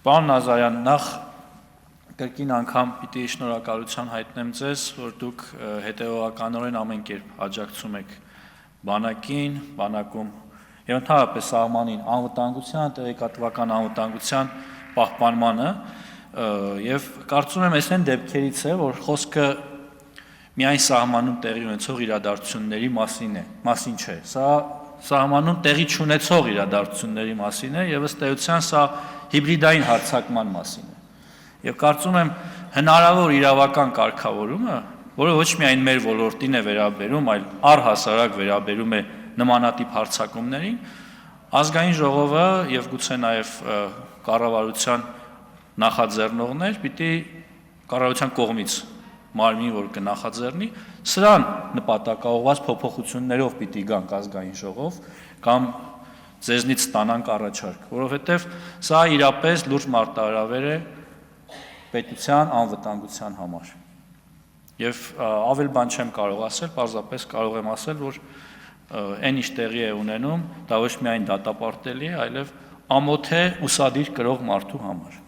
Պարոն Նազարյան, նախ կրկին անգամ պիտի շնորհակալություն հայտնեմ ձեզ, որ դուք հետևողականորեն ամեն կերպ աջակցում եք բանակին, բանակում եւ ընդհանրապես սահմանին անվտանգության, տեղեկատվական անվտանգության պահպանմանը եւ կարծում եմ այսեն դեպքերից է, որ խոսքը միայն սահմանում տեղի ունեցող իրադարձությունների մասին չէ։ Սա սահմանում տեղի չունեցող իրադարձությունների մասին է եւ ըստ էության սա հիբրիդային հարձակման մասին է։ Եվ կարծում եմ հնարավոր իրավական կարգավորումը, որը ոչ միայն մեր ոլորտին է վերաբերում, այլ առհասարակ վերաբերում է նմանատիպ հարձակումներին, ազգային ժողովը եւ գուցե նաեւ կառավարության նախաձեռնողներ պիտի կառավարության կողմից մարմին, որ կնախաձեռնի, սրան նպատակաուղղված փոփոխություններով պիտի գանք ազգային ժողով կամ ձեզնից ստանանք առաջարկ, որովհետև սա իրապես լուրջ մարտահրավեր է պետության անվտանգության համար։ Եվ ավել բան չեմ կարող ասել, պարզապես կարող եմ ասել, որ այն ինչ տեղի է ունենում, դա ոչ միայն դատապարտելի է, այլև ամոթ է ուսադիր կրող մարդու համար։